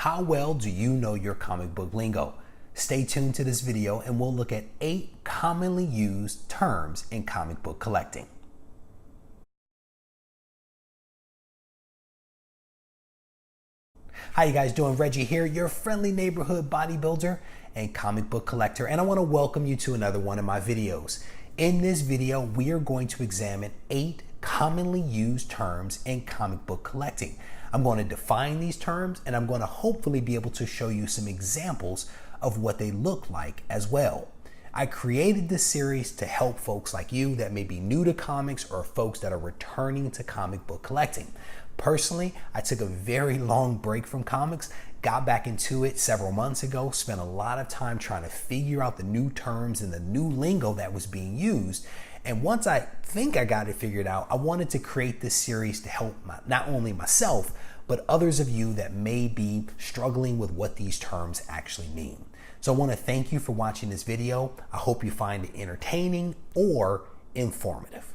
How well do you know your comic book lingo? Stay tuned to this video and we'll look at 8 commonly used terms in comic book collecting. How you guys doing? Reggie here, your friendly neighborhood bodybuilder and comic book collector, and I want to welcome you to another one of my videos. In this video, we are going to examine 8 commonly used terms in comic book collecting. I'm going to define these terms and I'm going to hopefully be able to show you some examples of what they look like as well. I created this series to help folks like you that may be new to comics or folks that are returning to comic book collecting. Personally, I took a very long break from comics, got back into it several months ago, spent a lot of time trying to figure out the new terms and the new lingo that was being used. And once I think I got it figured out, I wanted to create this series to help not only myself, but others of you that may be struggling with what these terms actually mean. So I want to thank you for watching this video. I hope you find it entertaining or informative.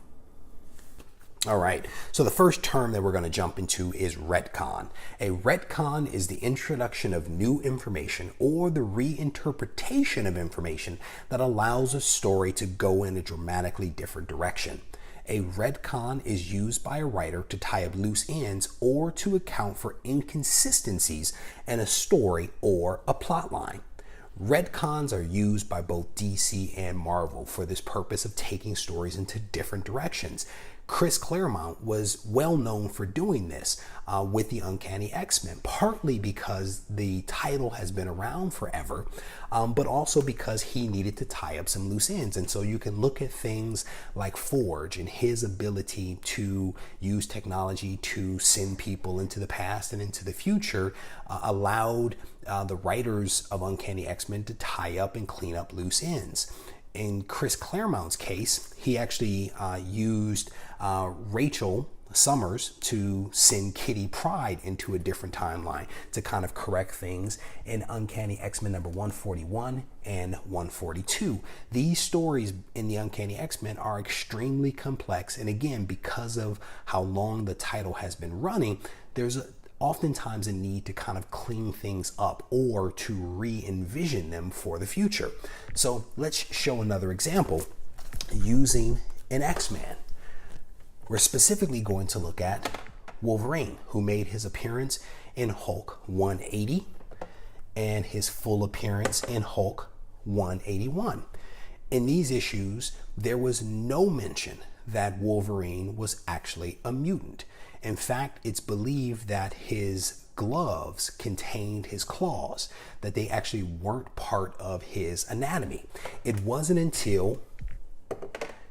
All right, so the first term that we're going to jump into is retcon. A retcon is the introduction of new information or the reinterpretation of information that allows a story to go in a dramatically different direction. A retcon is used by a writer to tie up loose ends or to account for inconsistencies in a story or a plot line. Retcons are used by both DC and Marvel for this purpose of taking stories into different directions. Chris Claremont was well known for doing this with the Uncanny X-Men, partly because the title has been around forever, but also because he needed to tie up some loose ends. And so you can look at things like Forge and his ability to use technology to send people into the past and into the future allowed the writers of Uncanny X-Men to tie up and clean up loose ends. In Chris Claremont's case, he actually used Rachel Summers to send Kitty Pryde into a different timeline to kind of correct things in Uncanny X-Men number 141 and 142. These stories in the Uncanny X-Men are extremely complex, and again, because of how long the title has been running, there's oftentimes a need to kind of clean things up or to re-envision them for the future. So let's show another example using an X-Man. We're specifically going to look at Wolverine, who made his appearance in Hulk 180 and his full appearance in Hulk 181. In these issues, there was no mention that Wolverine was actually a mutant. In fact, it's believed that his gloves contained his claws, that they actually weren't part of his anatomy. It wasn't until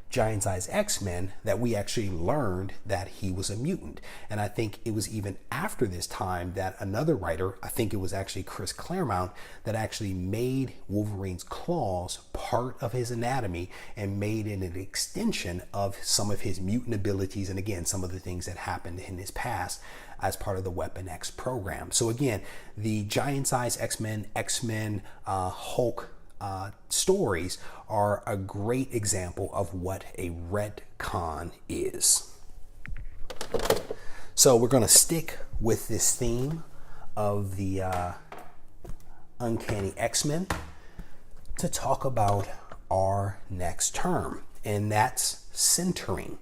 Giant Size X-Men that we actually learned that he was a mutant. And I think it was even after this time that another writer, I think it was actually Chris Claremont, that actually made Wolverine's claws part of his anatomy and made it an extension of some of his mutant abilities and again, some of the things that happened in his past as part of the Weapon X program. So again, the Giant Size X-Men, Hulk stories are a great example of what a retcon is. So we're going to stick with this theme of the Uncanny X-Men to talk about our next term, and that's centering.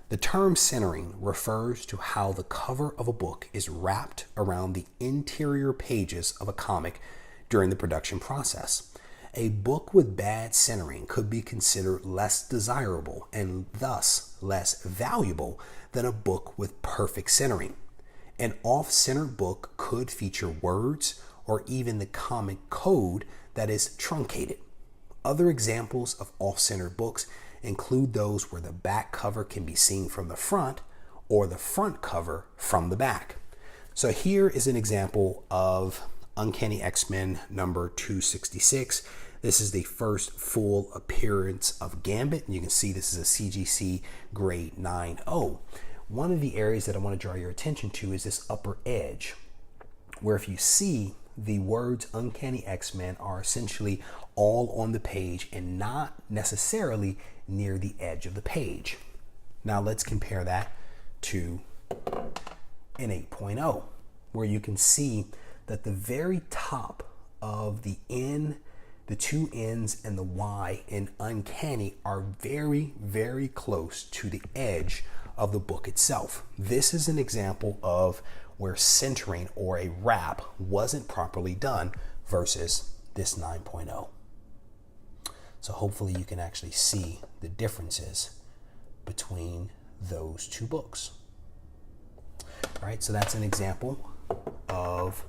The term centering refers to how the cover of a book is wrapped around the interior pages of a comic during the production process. A book with bad centering could be considered less desirable and thus less valuable than a book with perfect centering. An off-centered book could feature words or even the comic code that is truncated. Other examples of off-centered books include those where the back cover can be seen from the front or the front cover from the back. So here is an example of Uncanny X-Men number 266. This is the first full appearance of Gambit, and you can see this is a CGC grade 9.0. One of the areas that I want to draw your attention to is this upper edge, where if you see the words Uncanny X-Men are essentially all on the page and not necessarily near the edge of the page. Now let's compare that to an 8.0, where you can see that the very top of the N, the two N's and the Y in uncanny are very, very close to the edge of the book itself. This is an example of where centering or a wrap wasn't properly done versus this 9.0. So hopefully you can actually see the differences between those two books. All right, so that's an example of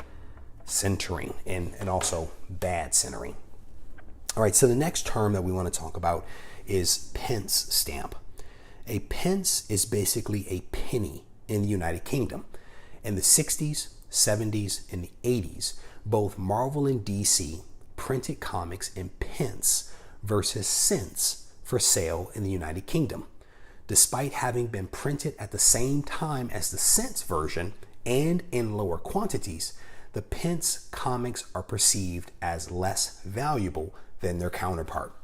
centering and also bad centering. All right, so the next term that we want to talk about is pence stamp. A pence is basically a penny in the United Kingdom. In the 60s, 70s, and the 80s, both Marvel and DC printed comics in pence versus cents for sale in the United Kingdom. Despite having been printed at the same time as the cents version and in lower quantities, the pence comics are perceived as less valuable than their counterpart.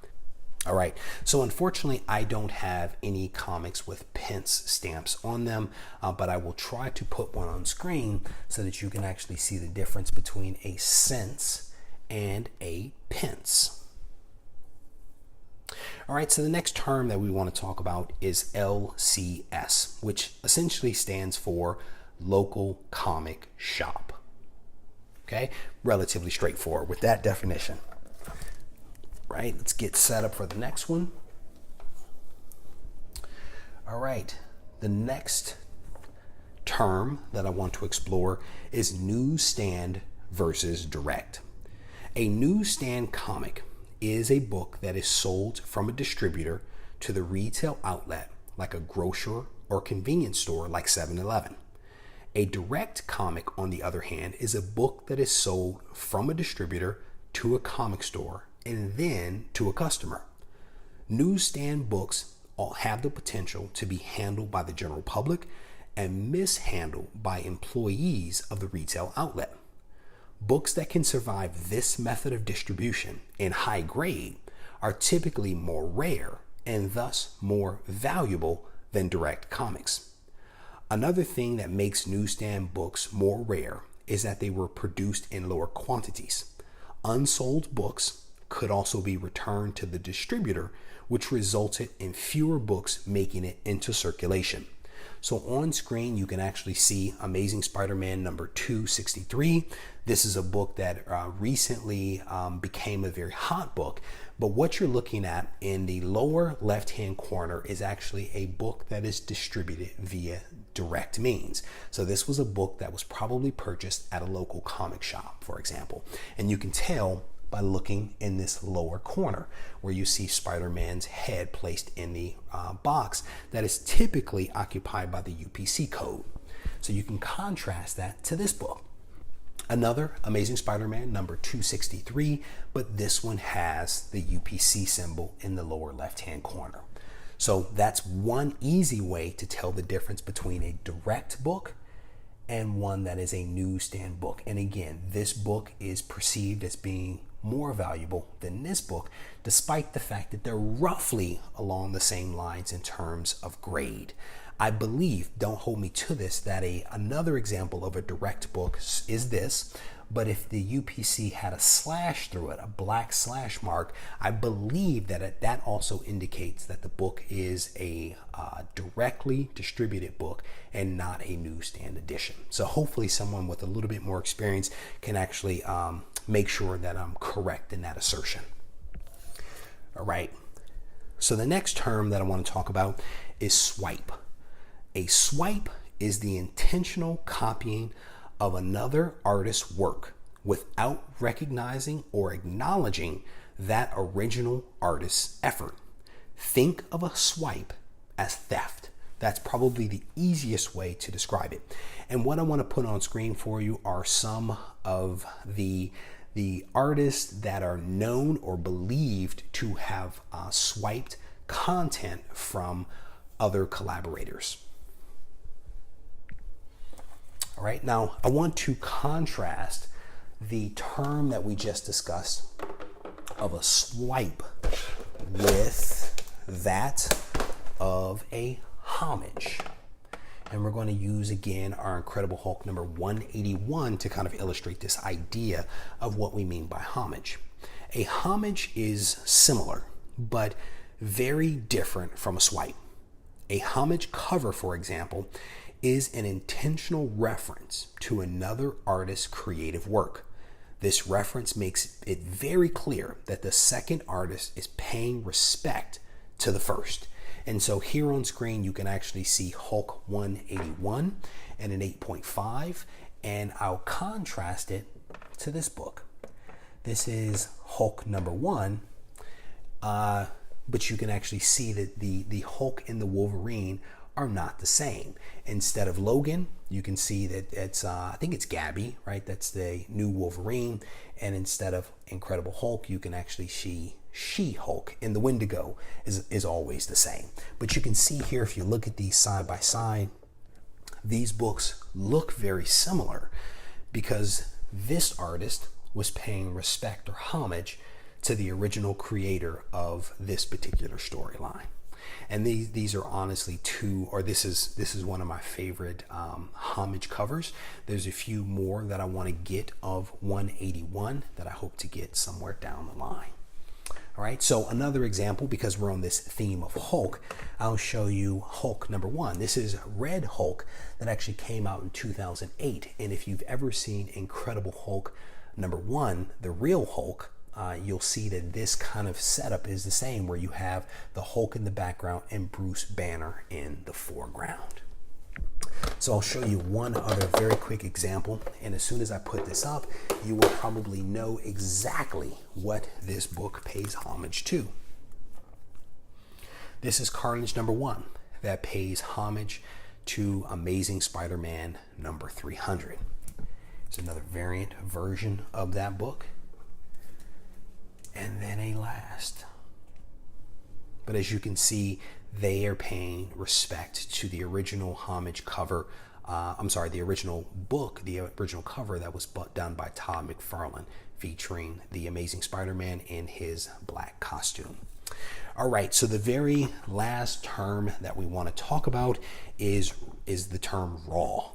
All right, so unfortunately, I don't have any comics with pence stamps on them, but I will try to put one on screen so that you can actually see the difference between a cents and a pence. All right, so the next term that we want to talk about is LCS, which essentially stands for local comic shop. Okay, relatively straightforward with that definition. Right, let's get set up for the next one. All right, the next term that I want to explore is newsstand versus direct. A newsstand comic is a book that is sold from a distributor to the retail outlet like a grocer or convenience store like 7-Eleven. A direct comic, on the other hand, is a book that is sold from a distributor to a comic store and then to a customer. Newsstand books all have the potential to be handled by the general public and mishandled by employees of the retail outlet. Books that can survive this method of distribution in high grade are typically more rare and thus more valuable than direct comics. Another thing that makes newsstand books more rare is that they were produced in lower quantities. Unsold books could also be returned to the distributor, which resulted in fewer books making it into circulation. So on screen, you can actually see Amazing Spider-Man number 263. This is a book that recently became a very hot book. But what you're looking at in the lower left-hand corner is actually a book that is distributed via direct means. So this was a book that was probably purchased at a local comic shop, for example. And you can tell by looking in this lower corner where you see Spider-Man's head placed in the box that is typically occupied by the UPC code. So you can contrast that to this book. Another Amazing Spider-Man number 263, but this one has the UPC symbol in the lower left-hand corner. So that's one easy way to tell the difference between a direct book and one that is a newsstand book. And again, this book is perceived as being more valuable than this book, despite the fact that they're roughly along the same lines in terms of grade. I believe, don't hold me to this, that another example of a direct book is this, but if the UPC had a slash through it, a black slash mark, I believe that that also indicates that the book is a directly distributed book and not a newsstand edition. So hopefully someone with a little bit more experience can actually make sure that I'm correct in that assertion. All right, so the next term that I want to talk about is swipe. A swipe is the intentional copying of another artist's work without recognizing or acknowledging that original artist's effort. Think of a swipe as theft. That's probably the easiest way to describe it. And what I want to put on screen for you are some of the artists that are known or believed to have swiped content from other collaborators. All right, now I want to contrast the term that we just discussed of a swipe with that of a homage. And we're going to use again our Incredible Hulk number 181 to kind of illustrate this idea of what we mean by homage. A homage is similar, but very different from a swipe. A homage cover, for example, is an intentional reference to another artist's creative work. This reference makes it very clear that the second artist is paying respect to the first. And so here on screen, you can actually see Hulk 181 and an 8.5, and I'll contrast it to this book. This is Hulk number 1, but you can actually see that the Hulk and the Wolverine are not the same. Instead of Logan, you can see that it's, I think it's Gabby, right? That's the new Wolverine. And instead of Incredible Hulk, you can actually see She-Hulk, and the Wendigo is always the same. But you can see here, if you look at these side by side, these books look very similar because this artist was paying respect or homage to the original creator of this particular storyline. And these are honestly this is one of my favorite homage covers. There's a few more that I want to get of 181 that I hope to get somewhere down the line. All right, so another example, because we're on this theme of Hulk, I'll show you Hulk number 1. This is Red Hulk that actually came out in 2008. And if you've ever seen Incredible Hulk number 1, the real Hulk, you'll see that this kind of setup is the same, where you have the Hulk in the background and Bruce Banner in the foreground. So I'll show you one other very quick example, and as soon as I put this up, you will probably know exactly what this book pays homage to. This is Carnage number 1 that pays homage to Amazing Spider-Man number 300. It's another variant version of that book. And then a last. But as you can see, they are paying respect to the original homage cover. The original book, the original cover that was done by Todd McFarlane, featuring the Amazing Spider-Man in his black costume. All right, so the very last term that we want to talk about is the term raw.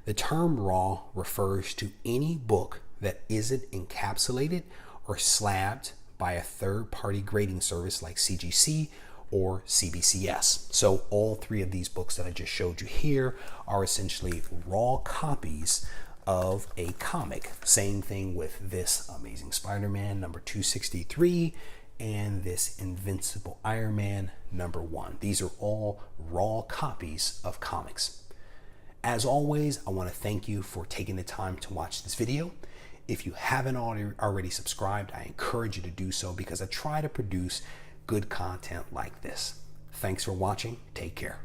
The term raw refers to any book that isn't encapsulated or slabbed by a third-party grading service like CGC or CBCS. So all three of these books that I just showed you here are essentially raw copies of a comic. Same thing with this Amazing Spider-Man number 263 and this Invincible Iron Man number 1. These are all raw copies of comics. As always, I want to thank you for taking the time to watch this video. If you haven't already subscribed, I encourage you to do so because I try to produce good content like this. Thanks for watching. Take care.